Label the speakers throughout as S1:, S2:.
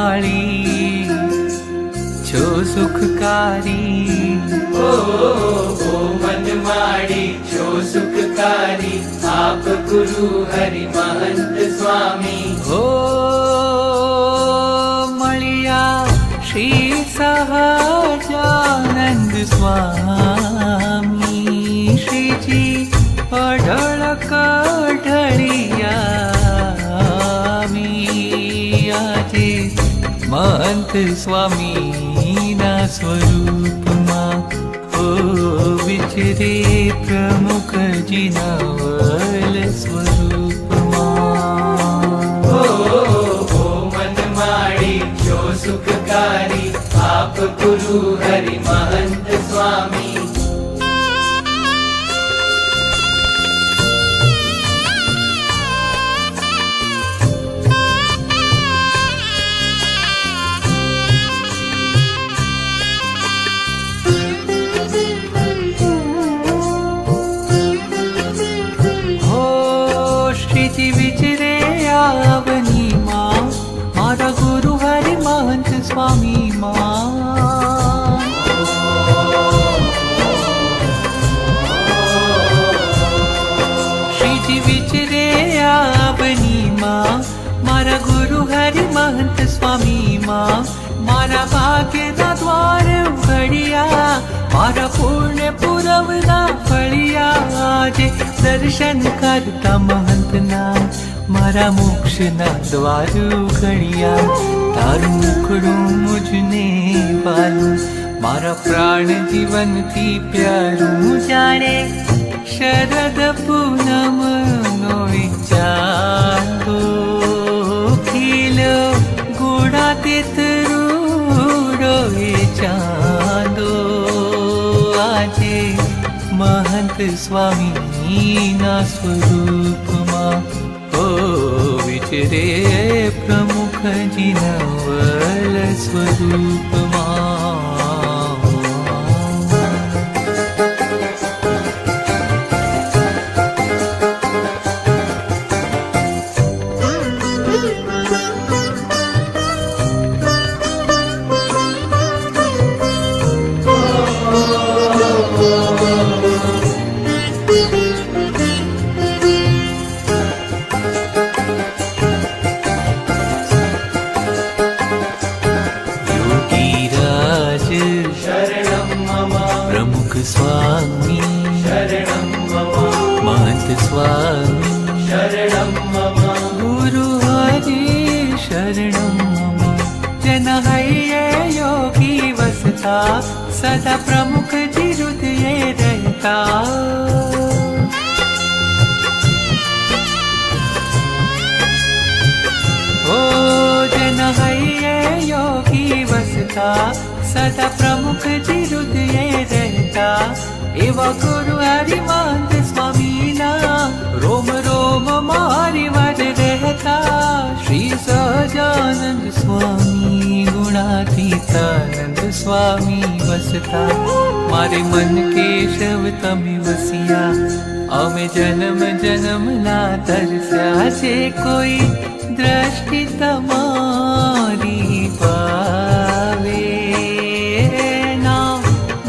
S1: मनमाळी छो सुखकारी।
S2: ओ मनमाड़ी छो सुखकारी, आप गुरु हरि महंत स्वामी।
S1: हो मळिया श्री सहजानंद स्वामी, श्रीजी अढळ कढळिया આજે महंत स्वामी ना स्वरूप मां ओ विचरे प्रमुख जी नवल स्वरूप मां।
S2: ओ मनमाड़ी छो सुखकारी, आप गुरु हरि महंत स्वामी।
S1: विचरे आवनी मां मारा गुरु हरि महंत स्वामी मां। श्रीजी विचरे आवनी मां मारा गुरु हरि महंत स्वामी मां। मारा भाग्यना द्वार उघड़िया, मारा पुण्य पुरवना फळिया। આજે દર્શન કરતા महंतना મારા મોક્ષના દ્વાર ઉઘડ્યા। તારું મુખડું મુજને વાલું, મારા પ્રાણ જીવનથી પ્યારું। જાણે શરદ પૂનમનો વિચારો, ખીલો ગોળાતે તરુડો એ ચાંદો। આજે महंत स्वामी ना स्वरूप मां ओ विचरे प्रमुख जी नवल स्वरूप मां। प्रमुख स्वामी
S2: शरणं मम,
S1: महंत स्वामी
S2: शरणं मम,
S1: गुरु हरि शरणं मम। जन हृदय योगी वसता, सदा प्रमुख जी हृदय रहता। ओ जन हृदय योगी वसता, सदा प्रमुख जी हृदय रहता। एवा गुरु हरि महंत स्वामी ना रोम रोम मारी वर रहता। श्री सहजानंद स्वामी गुणातीतानंद स्वामी वसता। मारे मन केशव तमे वसिया, अमे जन्म जन्म ना तरस्या। जे कोई दृष्टि तमारी पावे,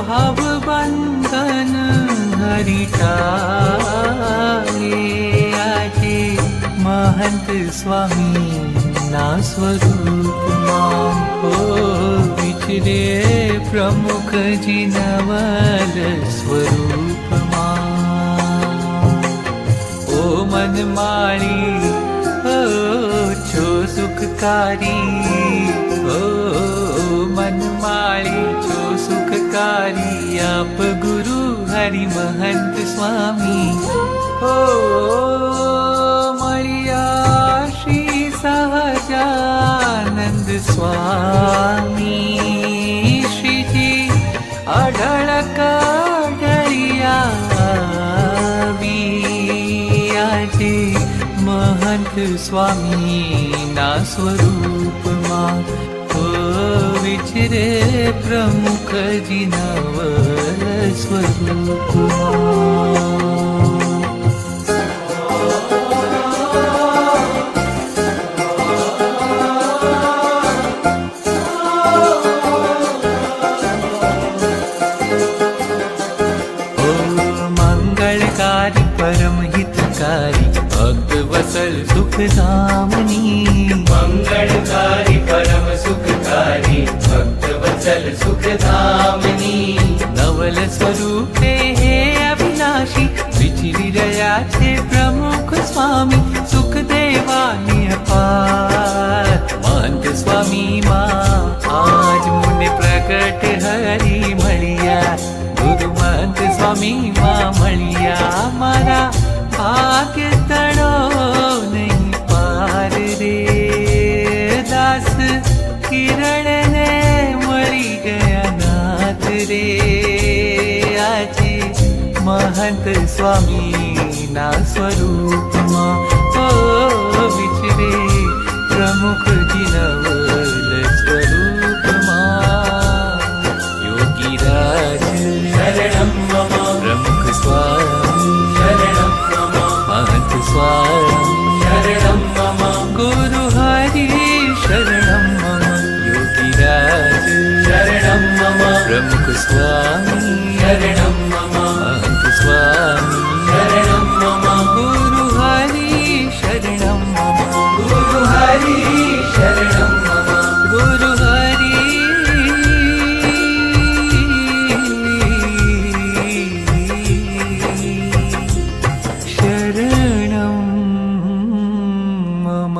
S1: भव बंधन हरिटाए। આજે महंत स्वामी ना स्वरूप मां ओ विचरे प्रमुख जी नवल स्वरूप मां। ओ मनमाळी ओ छो सुखकारी, ओ मनमाळी छो सुखकारी। आप गुरु हरि महंत स्वामी ओ मळिया श्री सहजानंद स्वामी। श्रीजी अढळ कढळिया આજે महंत स्वामी ना स्वरूप मां ओ विचरे प्रमुख जी नवल स्वरूप मां। धामनी।
S2: मंगलकारी परम सुखकारी भक्त वत्सल सुख धामनी।
S1: नवल स्वरूपे हे अविनाशी विचरी रया छे प्रमुख स्वामी सुख देवानी अपार। महंत स्वामी मां आज मुने प्रकट हरि मळिया। गुरु महंत स्वामी मां मळिया मारा भाग्य तड़ो नहीं पार रे। दास किरण ने मरी गया नाथ रे। आजे महंत स्वामी ना स्वरूप मां ओ विचरे प्रमुख जिनवल स्वरूप मां। योगी राज
S2: शरणं मम
S1: प्रमुख स्वामी
S2: शरणं मम
S1: महंत स्वामी
S2: शरणं मम
S1: गुरु हरि शरणं मम। योगी राज
S2: शरणं मम
S1: प्रमुख स्वामी
S2: शरणं मम
S1: महंत स्वामी
S2: शरणं मम
S1: गुरु हरि शरणं मम।
S2: गुरु हरि शरणं मम
S1: गुरु हरि शरणं मम।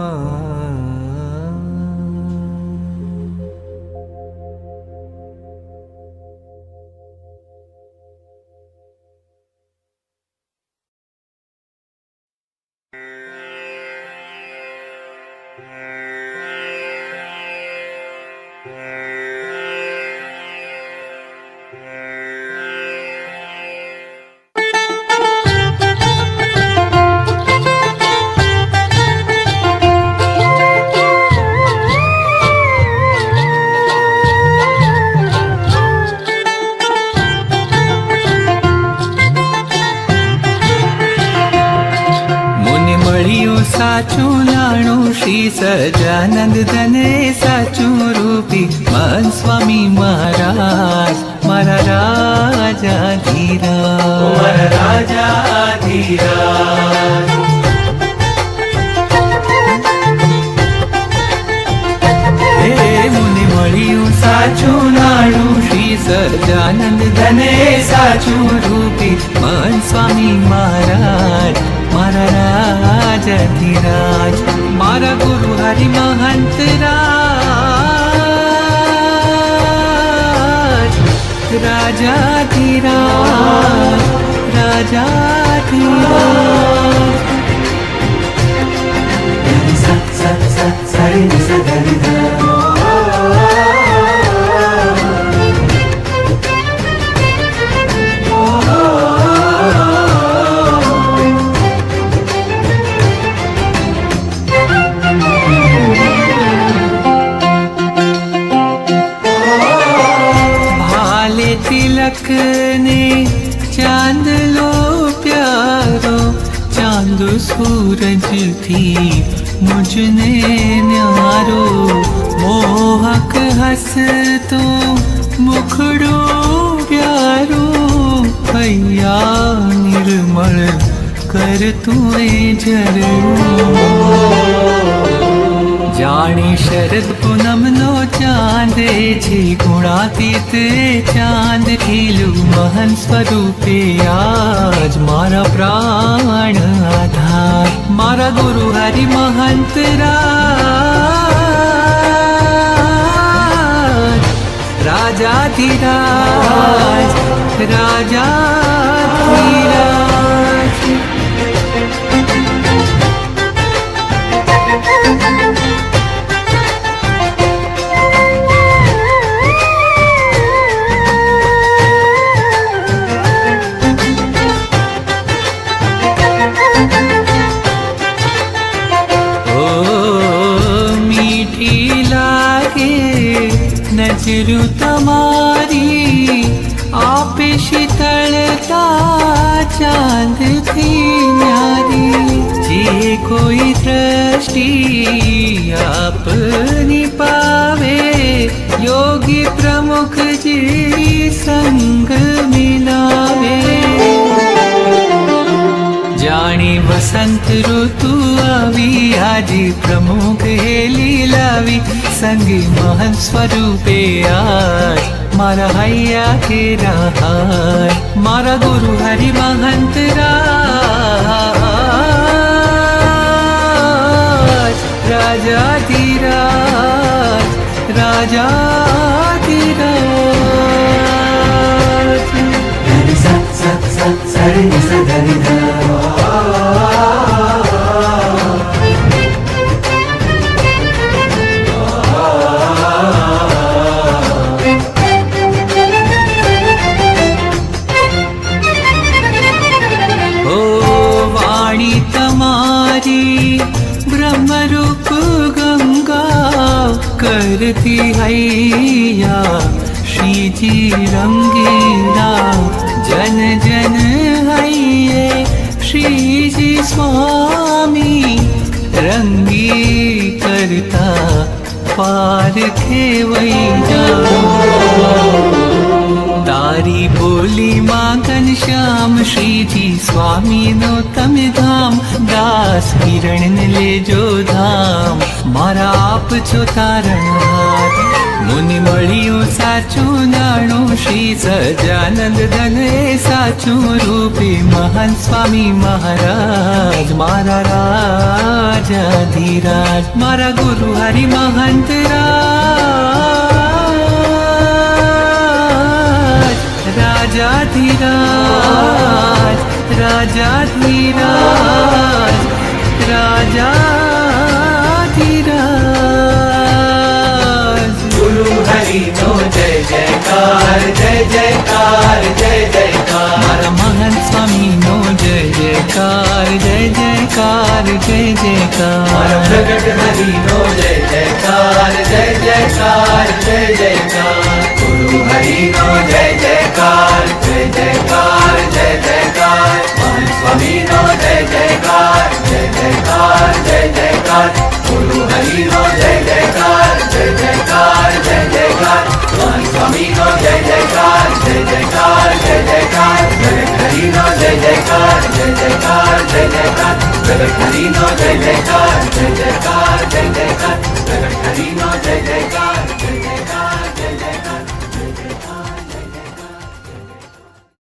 S1: मुने મળ્યું સાચું નાણું શ્રી સહજાનંદ ધને સાચું રૂપી મહંત સ્વામી મહારાજ મારા રાજા ધીરા।
S2: कुमार राजा धीराज
S1: હે મુને મળ્યું સાચું નાણું શ્રી સહજાનંદ ધને સાચું રૂપી મહંત સ્વામી મહારાજ મારા રાજા ધીરાજ। મારા ગુરુ હરિ મહંત રાજ રાજા ધીરાજ રાજા ધીરાજ।
S2: सत सत सत सरि सदरि
S1: भाले तिलक ने चांद लो प्यारो चांद सूरज थी मुझने न्यारो। मोहक हंसतो मुखड़ो प्यारो भैया निर्मल कर तुए झरनो। જાણે શરદ પૂનમનો ચાંદ છે ગુણાતીત ચાંદ ખીલું મહન સ્વરૂપે આજ મારા પ્રાણ આધાર મારા ગુરુ હરિ મહંત રાજ રાજાધિરાજ રાજાધિરાજ। નજરું તમારી આપે શીતળતા ચાંદથી ન્યારી। જે કોઈ દ્રષ્ટિ આપની પાવે યોગી પ્રમુખજી સંગ મિલાવે। જાણે વસંત ઋતુ अनुभवी आजी प्रमुख हे लीलावी संगी महन स्वरूपे आज मारा हैया के राहाय मारा गुरु हरि महंत राज राजाधिराज राजाधिराज
S2: धनि सा सा सा सरि नि सा धनि धा
S1: ब्रह्मरूप गंगा करती हैया श्री जी रंगीला जन जन हैये श्री जी स्वामी रंगी करता पार खेवैया तारी बोली माँ घनश्याम श्री जी स्वामी नो तमे धाम दास किरण ने ले जो धाम मारा आप छो तारणहार मुनि मळियो साचो नाणो श्री सजानंद धन ए साचो रूपे महान स्वामी महाराज मारा राजाधिराज मारा गुरु हरि महंत राजाधिराज राजाधिराज राजाधिराज
S2: गुरु हरि नो जय जयकार जय जयकार जय जयकार
S1: मारा महान स्वामी नो जय जयकार जय जयकार जय जयकार
S2: प्रगट हरि नो जय जयकार जय जयकार जय जयकार गुरु हरि नो जय जयकार जय जयकार जय जयकार महान स्वामी नो जय जयकार जय जयकार जय जयकार गुरु हरि नो जय जयकार जय जयकार जय जयकार महान स्वामी नो जय जयकार जय जयकार जय जयकार जगत हरि नो जय जयकार जय जयकार जय जयकार जगत हरि नो जय जयकार